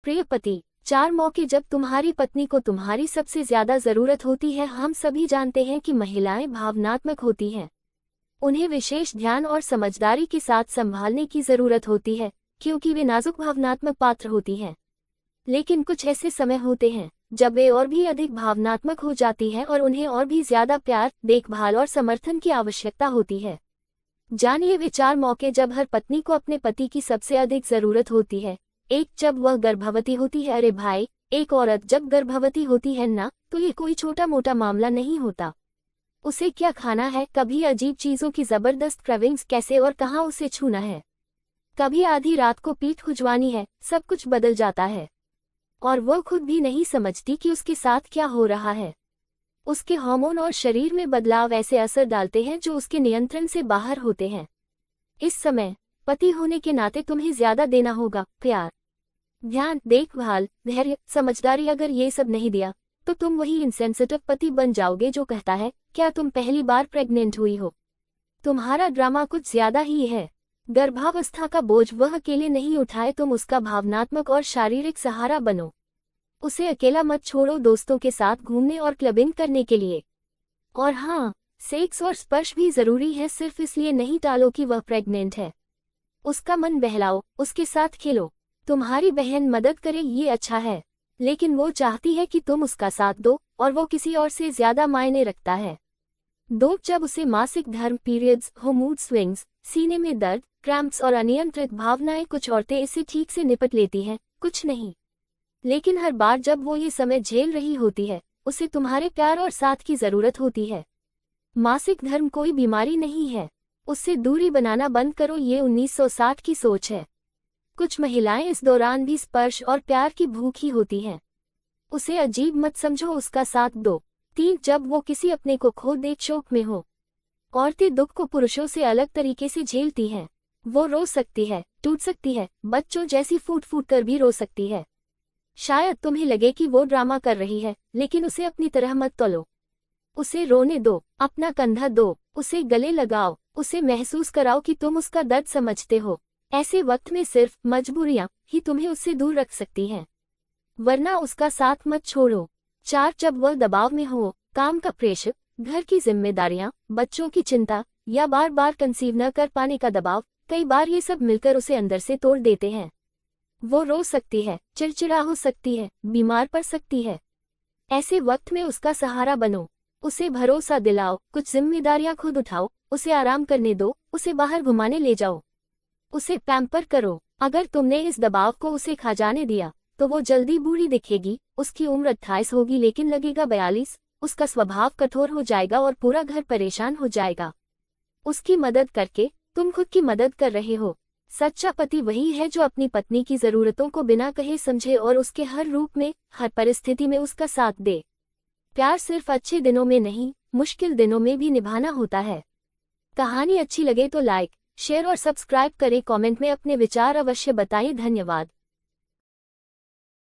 प्रिय पति, 4 मौके जब तुम्हारी पत्नी को तुम्हारी सबसे ज्यादा जरूरत होती है। हम सभी जानते हैं कि महिलाएं भावनात्मक होती हैं। उन्हें विशेष ध्यान और समझदारी के साथ संभालने की जरूरत होती है, क्योंकि वे नाजुक भावनात्मक पात्र होती हैं। लेकिन कुछ ऐसे समय होते हैं जब वे और भी अधिक भावनात्मक हो जाती हैं और उन्हें और भी ज्यादा प्यार, देखभाल और समर्थन की आवश्यकता होती है। जानिए वे 4 मौके जब हर पत्नी को अपने पति की सबसे अधिक जरूरत होती है। 1, जब वह गर्भवती होती है। अरे भाई, एक औरत जब गर्भवती होती है ना, तो ये कोई छोटा मोटा मामला नहीं होता। उसे क्या खाना है, कभी अजीब चीजों की जबरदस्त क्रेविंग्स, कैसे और कहाँ उसे छूना है, कभी आधी रात को पीठ खुजवानी है, सब कुछ बदल जाता है। और वो खुद भी नहीं समझती कि उसके साथ क्या हो रहा है। उसके हार्मोन और शरीर में बदलाव ऐसे असर डालते हैं जो उसके नियंत्रण से बाहर होते हैं। इस समय पति होने के नाते तुम्हें ज्यादा देना होगा, प्यार, ध्यान, देखभाल, धैर्य, समझदारी। अगर ये सब नहीं दिया तो तुम वही इंसेंसिटिव पति बन जाओगे जो कहता है, क्या तुम पहली बार प्रेग्नेंट हुई हो? तुम्हारा ड्रामा कुछ ज्यादा ही है। गर्भावस्था का बोझ वह अकेले नहीं उठाए, तुम उसका भावनात्मक और शारीरिक सहारा बनो। उसे अकेला मत छोड़ो, दोस्तों के साथ घूमने और क्लबिंग करने के लिए। और हाँ, सेक्स और स्पर्श भी जरूरी है, सिर्फ इसलिए नहीं टालो कि वह प्रेग्नेंट है। उसका मन बहलाओ, उसके साथ खेलो। तुम्हारी बहन मदद करे ये अच्छा है, लेकिन वो चाहती है कि तुम उसका साथ दो, और वो किसी और से ज्यादा मायने रखता है। 2, जब उसे मासिक धर्म, पीरियड्स हो, मूड स्विंग्स, सीने में दर्द, क्रैम्प्स और अनियंत्रित भावनाएं। कुछ औरतें इसे ठीक से निपट लेती हैं, कुछ नहीं। लेकिन हर बार जब वो ये समय झेल रही होती है, उसे तुम्हारे प्यार और साथ की जरूरत होती है। मासिक धर्म कोई बीमारी नहीं है, उससे दूरी बनाना बंद करो, ये 1960 की सोच है। कुछ महिलाएं इस दौरान भी स्पर्श और प्यार की भूखी होती हैं। उसे अजीब मत समझो, उसका साथ दो। 3, जब वो किसी अपने को खो दे, शोक में हो। औरतें दुख को पुरुषों से अलग तरीके से झेलती हैं। वो रो सकती है, टूट सकती है, बच्चों जैसी फूट फूट कर भी रो सकती है। शायद तुम्हें लगे कि वो ड्रामा कर रही है, लेकिन उसे अपनी तरह मत तोलो। उसे रोने दो, अपना कंधा दो, उसे गले लगाओ, उसे महसूस कराओ कि तुम उसका दर्द समझते हो। ऐसे वक्त में सिर्फ मजबूरियां ही तुम्हें उससे दूर रख सकती हैं, वरना उसका साथ मत छोड़ो। 4, जब वह दबाव में हो, काम का प्रेशर, घर की जिम्मेदारियां, बच्चों की चिंता या बार बार कंसीव न कर पाने का दबाव, कई बार ये सब मिलकर उसे अंदर से तोड़ देते हैं। वो रो सकती है, चिड़चिड़ा हो सकती है, बीमार पड़ सकती है। ऐसे वक्त में उसका सहारा बनो, उसे भरोसा दिलाओ, कुछ जिम्मेदारियां खुद उठाओ, उसे आराम करने दो, उसे बाहर घुमाने ले जाओ, उसे पैम्पर करो। अगर तुमने इस दबाव को उसे खा जाने दिया तो वो जल्दी बूढ़ी दिखेगी। उसकी उम्र 28 होगी लेकिन लगेगा 42। उसका स्वभाव कठोर हो जाएगा और पूरा घर परेशान हो जाएगा। उसकी मदद करके तुम खुद की मदद कर रहे हो। सच्चा पति वही है जो अपनी पत्नी की जरूरतों को बिना कहे समझे और उसके हर रूप में, हर परिस्थिति में उसका साथ दे। प्यार सिर्फ अच्छे दिनों में नहीं, मुश्किल दिनों में भी निभाना होता है। कहानी अच्छी लगे तो लाइक, शेयर और सब्सक्राइब करें। कमेंट में अपने विचार अवश्य बताएं। धन्यवाद।